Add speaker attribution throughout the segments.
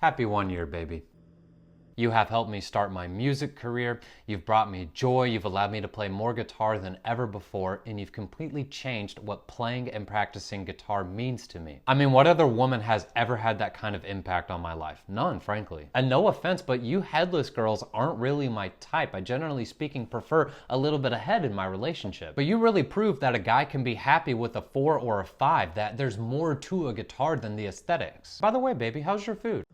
Speaker 1: Happy 1 year, baby. You have helped me start my music career, you've brought me joy, you've allowed me to play more guitar than ever before, and you've completely changed what playing and practicing guitar means to me. I mean, what other woman has ever had that kind of impact on my life? None, frankly. And no offense, but you headless girls aren't really my type. I generally speaking prefer a little bit of head in my relationship. But you really proved that a guy can be happy with a 4 or a 5, that there's more to a guitar than the aesthetics. By the way, baby, how's your food?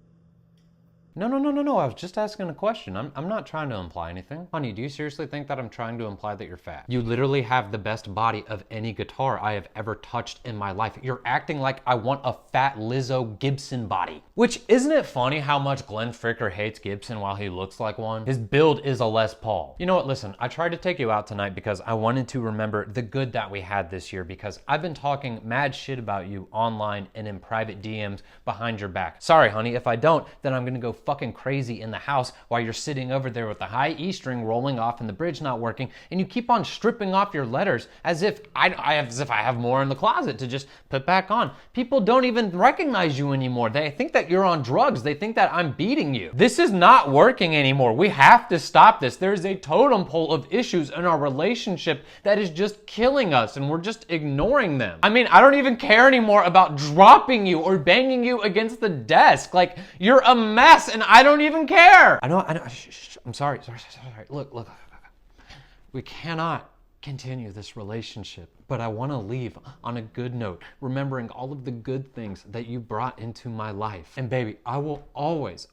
Speaker 1: No, I was just asking a question. I'm not trying to imply anything. Honey, do you seriously think that I'm trying to imply that you're fat? You literally have the best body of any guitar I have ever touched in my life. You're acting like I want a fat Lizzo Gibson body. Which, isn't it funny how much Glenn Fricker hates Gibson while he looks like one? His build is a Les Paul. You know what, listen, I tried to take you out tonight because I wanted to remember the good that we had this year, because I've been talking mad shit about you online and in private DMs behind your back. Sorry, honey, if I don't, then I'm gonna go fucking crazy in the house while you're sitting over there with the high E string rolling off and the bridge not working, and you keep on stripping off your letters as if I have more in the closet to just put back on. People don't even recognize you anymore. They think that you're on drugs. They think that I'm beating you. This is not working anymore. We have to stop this. There's a totem pole of issues in our relationship that is just killing us, and we're just ignoring them. I mean, I don't even care anymore about dropping you or banging you against the desk. Like, you're a mess, and I don't even care. I know. Shh, I'm sorry. Look. We cannot continue this relationship, but I want to leave on a good note, remembering all of the good things that you brought into my life. And baby, I will always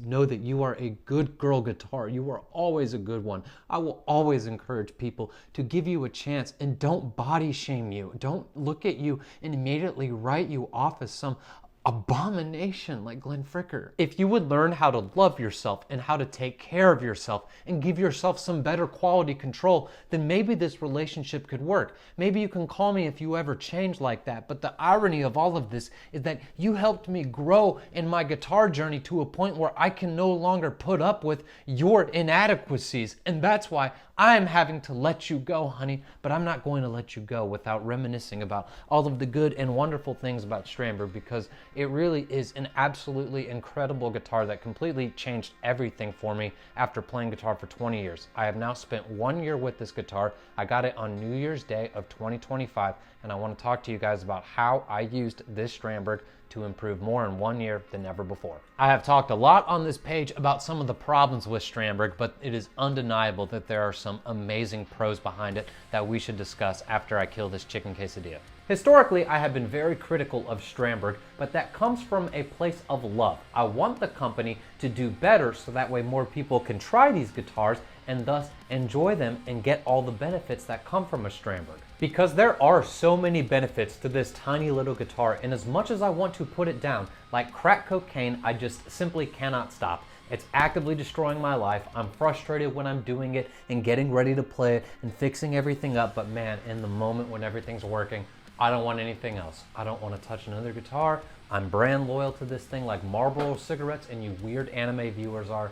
Speaker 1: know that you are a good girl guitar. You are always a good one. I will always encourage people to give you a chance, and don't body shame you. Don't look at you and immediately write you off as some abomination like Glenn Fricker. If you would learn how to love yourself and how to take care of yourself and give yourself some better quality control, then maybe this relationship could work. Maybe you can call me if you ever change like that. But the irony of all of this is that you helped me grow in my guitar journey to a point where I can no longer put up with your inadequacies. And that's why I'm having to let you go, honey. But I'm not going to let you go without reminiscing about all of the good and wonderful things about Strandberg, because it really is an absolutely incredible guitar that completely changed everything for me after playing guitar for 20 years. I have now spent 1 year with this guitar. I got it on New Year's Day of 2025, and I want to talk to you guys about how I used this Strandberg to improve more in 1 year than ever before. I have talked a lot on this page about some of the problems with Strandberg, but it is undeniable that there are some amazing pros behind it that we should discuss after I kill this chicken quesadilla. Historically, I have been very critical of Strandberg, but that comes from a place of love. I want the company to do better so that way more people can try these guitars and thus enjoy them and get all the benefits that come from a Strandberg. Because there are so many benefits to this tiny little guitar, and as much as I want to put it down like crack cocaine, I just simply cannot stop. It's actively destroying my life. I'm frustrated when I'm doing it and getting ready to play it and fixing everything up, but man, in the moment when everything's working, I don't want anything else. I don't want to touch another guitar. I'm brand loyal to this thing like Marlboro cigarettes and you weird anime viewers are.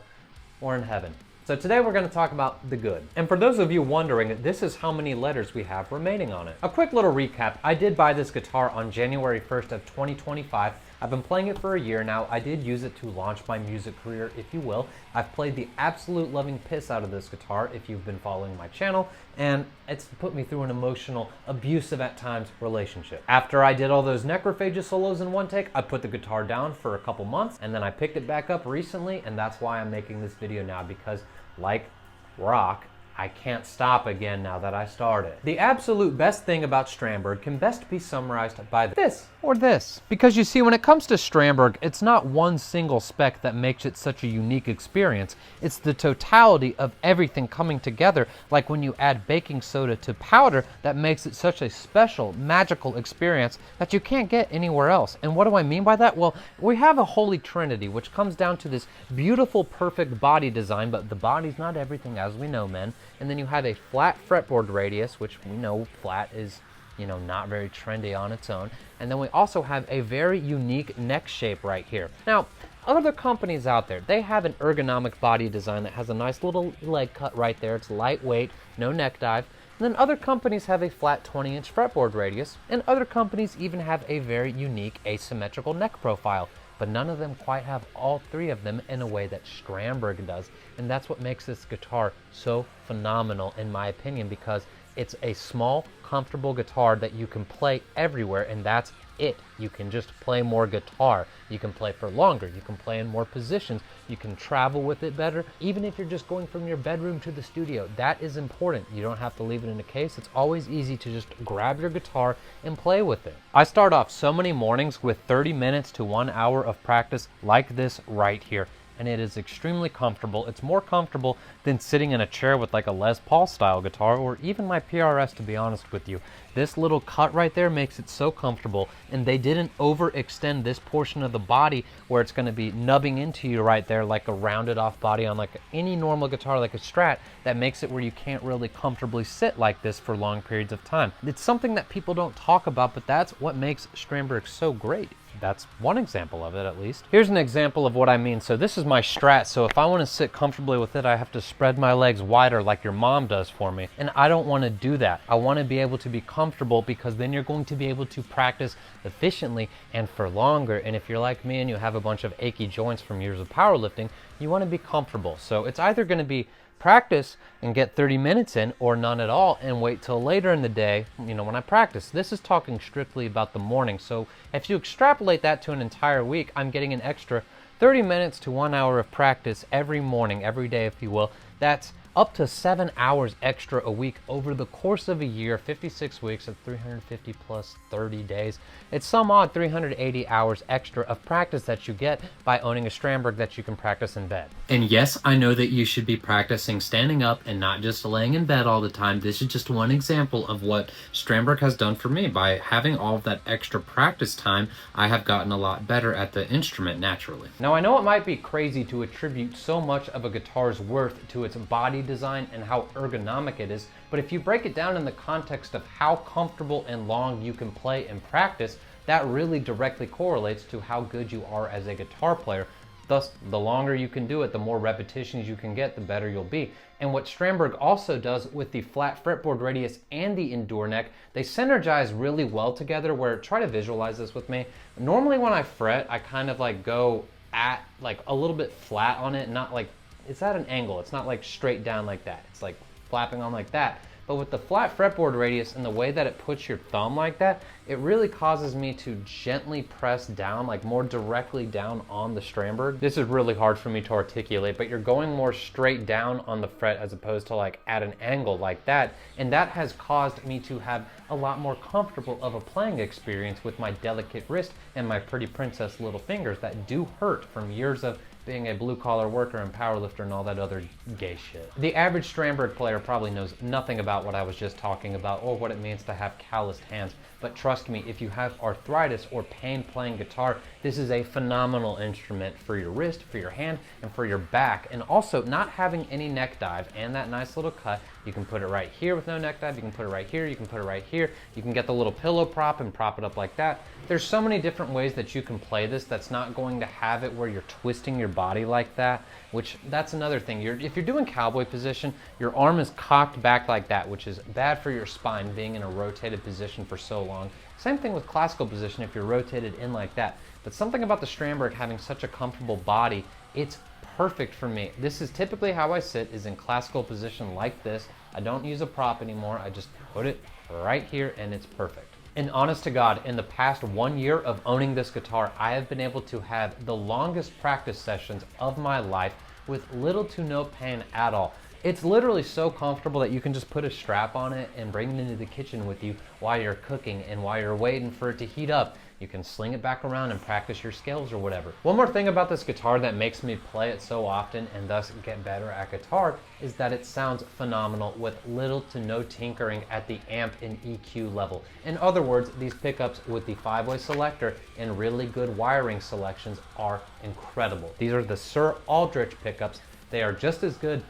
Speaker 1: We're in heaven. So today we're going to talk about the good. And for those of you wondering, this is how many letters we have remaining on it. A quick little recap. I did buy this guitar on January 1st of 2025. I've been playing it for a year now. I did use it to launch my music career, if you will. I've played the absolute loving piss out of this guitar if you've been following my channel, and it's put me through an emotional, abusive at times relationship. After I did all those necrophagia solos in one take, I put the guitar down for a couple months, and then I picked it back up recently, and that's why I'm making this video now, because like rock, I can't stop again now that I started. The absolute best thing about Strandberg can best be summarized by this or this. Because you see, when it comes to Strandberg, it's not one single spec that makes it such a unique experience. It's the totality of everything coming together, like when you add baking soda to powder, that makes it such a special, magical experience that you can't get anywhere else. And what do I mean by that? Well, we have a holy trinity, which comes down to this beautiful, perfect body design, but the body's not everything, as we know, men. And then you have a flat fretboard radius, which we know flat is, not very trendy on its own. And then we also have a very unique neck shape right here. Now, other companies out there, they have an ergonomic body design that has a nice little leg cut right there. It's lightweight, no neck dive. And then other companies have a flat 20-inch fretboard radius, and other companies even have a very unique asymmetrical neck profile. but none of them quite have all three of them in a way that Strandberg does. And that's what makes this guitar so phenomenal, in my opinion, because it's a small, comfortable guitar that you can play everywhere, and that's it. You can just play more guitar. You can play for longer. You can play in more positions. You can travel with it better. Even if you're just going from your bedroom to the studio, that is important. You don't have to leave it in a case. It's always easy to just grab your guitar and play with it. I start off so many mornings with 30 minutes to 1 hour of practice like this right here. And it is extremely comfortable. It's more comfortable than sitting in a chair with like a Les Paul style guitar, or even my PRS, to be honest with you. This little cut right there makes it so comfortable, and they didn't overextend this portion of the body where it's going to be nubbing into you right there like a rounded off body on like any normal guitar like a Strat. That makes it where you can't really comfortably sit like this for long periods of time. It's something that people don't talk about, but that's what makes Strandberg so great. That's one example of it, at least. Here's an example of what I mean. So this is my Strat, so if I want to sit comfortably with it, I have to spread my legs wider like your mom does for me. And I don't want to do that. I want to be able to be comfortable, because then you're going to be able to practice efficiently and for longer. And if you're like me and you have a bunch of achy joints from years of powerlifting, you want to be comfortable. So it's either going to be practice and get 30 minutes in, or none at all and wait till later in the day, you know, when I practice. This is talking strictly about the morning. So if you extrapolate that to an entire week, I'm getting an extra 30 minutes to 1 hour of practice every morning, every day, if you will. That's up to 7 hours extra a week over the course of a year, 56 weeks at 350 plus 30 days. It's some odd 380 hours extra of practice that you get by owning a Strandberg that you can practice in bed. And yes, I know that you should be practicing standing up and not just laying in bed all the time. This is just one example of what Strandberg has done for me. By having all of that extra practice time, I have gotten a lot better at the instrument naturally. Now, I know it might be crazy to attribute so much of a guitar's worth to its body design and how ergonomic it is, but if you break it down in the context of how comfortable and long you can play and practice, that really directly correlates to how good you are as a guitar player. Thus, the longer you can do it, the more repetitions you can get, the better you'll be. And what Strandberg also does with the flat fretboard radius and the Endure neck, they synergize really well together, where, try to visualize this with me. Normally when I fret, I kind of like go at like a little bit flat on it, not like, it's at an angle. It's not like straight down like that. It's like flapping on like that. But with the flat fretboard radius and the way that it puts your thumb like that, it really causes me to gently press down, like more directly down on the Strandberg. This is really hard for me to articulate, but you're going more straight down on the fret as opposed to like at an angle like that. And that has caused me to have a lot more comfortable of a playing experience with my delicate wrist and my pretty princess little fingers that do hurt from years of being a blue-collar worker and powerlifter and all that other gay shit. The average Strandberg player probably knows nothing about what I was just talking about or what it means to have calloused hands, but trust me, if you have arthritis or pain playing guitar, this is a phenomenal instrument for your wrist, for your hand, and for your back. And also, not having any neck dive and that nice little cut, you can put it right here with no neck dive, you can put it right here, you can put it right here, you can get the little pillow prop and prop it up like that. There's so many different ways that you can play this that's not going to have it where you're twisting your body like that, which that's another thing. If you're doing cowboy position, your arm is cocked back like that, which is bad for your spine being in a rotated position for so long. Same thing with classical position if you're rotated in like that. But something about the Strandberg having such a comfortable body, it's perfect for me. This is typically how I sit, is in classical position like this. I don't use a prop anymore. I just put it right here and it's perfect. And honest to God, in the past 1 year of owning this guitar, I have been able to have the longest practice sessions of my life with little to no pain at all. It's literally so comfortable that you can just put a strap on it and bring it into the kitchen with you while you're cooking and while you're waiting for it to heat up. You can sling it back around and practice your scales or whatever. One more thing about this guitar that makes me play it so often and thus get better at guitar is that it sounds phenomenal with little to no tinkering at the amp and EQ level. In other words, these pickups with the 5-way selector and really good wiring selections are incredible. These are the Sir Aldrich pickups. They are just as good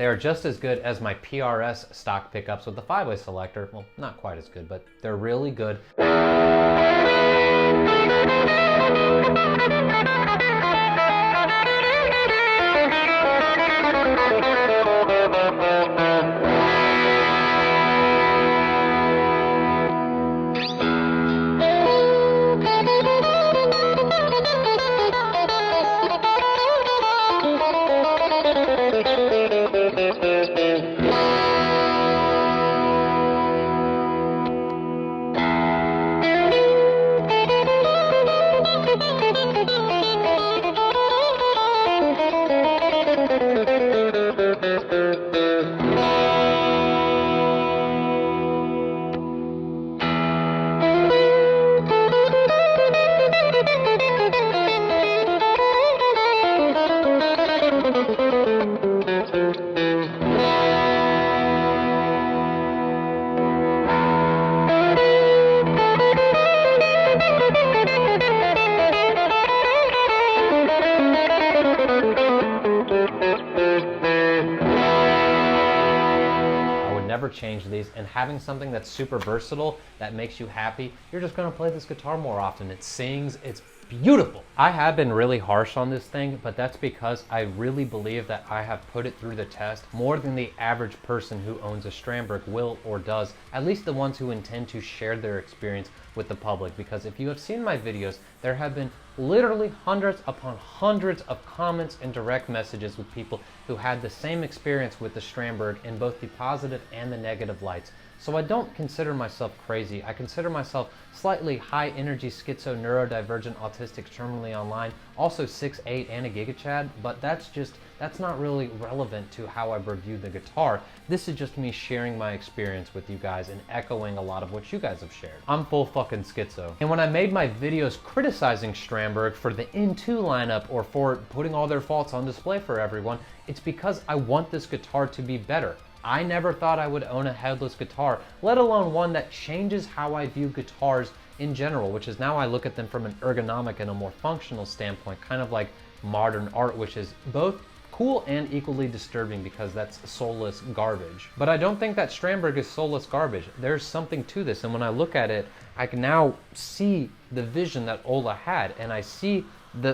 Speaker 1: as my PRS stock pickups with the 5-way selector. Well, not quite as good, but they're really good. change these, and having something that's super versatile that makes you happy, you're just gonna play this guitar more often. It sings, it's beautiful. I have been really harsh on this thing, but that's because I really believe that I have put it through the test more than the average person who owns a Strandberg will or does, at least the ones who intend to share their experience with the public. Because if you have seen my videos, there have been literally hundreds upon hundreds of comments and direct messages with people who had the same experience with the Strandberg in both the positive and the negative lights. So I don't consider myself crazy. I consider myself slightly high energy schizo neurodivergent autistic terminally online, also 6'8" and a gigachad, but that's not really relevant to how I review the guitar. This is just me sharing my experience with you guys and echoing a lot of what you guys have shared. I'm full fucking schizo. And when I made my videos criticizing Strandberg for the N2 lineup or for putting all their faults on display for everyone, it's because I want this guitar to be better. I never thought I would own a headless guitar, let alone one that changes how I view guitars in general, which is now I look at them from an ergonomic and a more functional standpoint, kind of like modern art, which is both cool and equally disturbing because that's soulless garbage. But I don't think that Strandberg is soulless garbage. There's something to this, and when I look at it, I can now see the vision that Ola had, and I see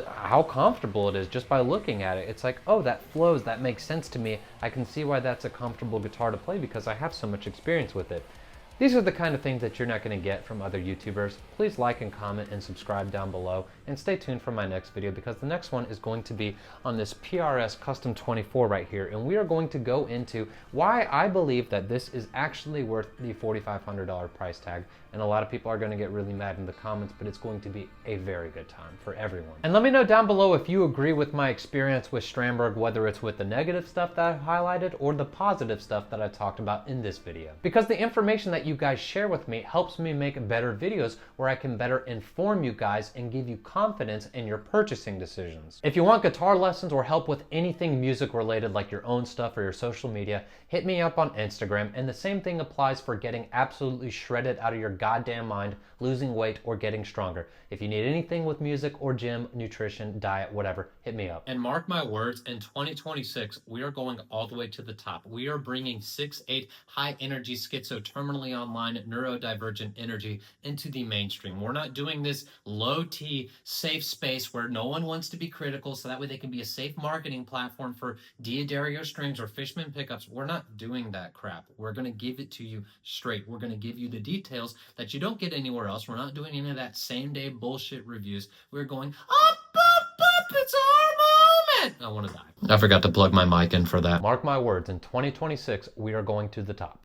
Speaker 1: how comfortable it is just by looking at it. It's like, oh, that flows, that makes sense to me. I can see why that's a comfortable guitar to play because I have so much experience with it. These are the kind of things that you're not going to get from other YouTubers. Please like and comment and subscribe down below, and stay tuned for my next video because the next one is going to be on this PRS Custom 24 right here, and we are going to go into why I believe that this is actually worth the $4,500 price tag. And a lot of people are going to get really mad in the comments, but it's going to be a very good time for everyone. And let me know down below if you agree with my experience with Strandberg, whether it's with the negative stuff that I highlighted or the positive stuff that I talked about in this video. Because the information that you guys share with me helps me make better videos where I can better inform you guys and give you confidence in your purchasing decisions. If you want guitar lessons or help with anything music related like your own stuff or your social media, hit me up on Instagram, and the same thing applies for getting absolutely shredded out of your goddamn mind, losing weight, or getting stronger. If you need anything with music or gym, nutrition, diet, whatever, hit me up. And mark my words, in 2026, we are going all the way to the top. We are bringing 6'8" high energy schizo terminally online neurodivergent energy into the mainstream. We're not doing this low T safe space where no one wants to be critical so that way they can be a safe marketing platform for D'Addario strings or Fishman pickups. We're not doing that crap. We're going to give it to you straight. We're going to give you the details that you don't get anywhere else. We're not doing any of that same day bullshit reviews. We're going up, it's our moment. I want to die. I forgot to plug my mic in for that. Mark my words, in 2026, we are going to the top.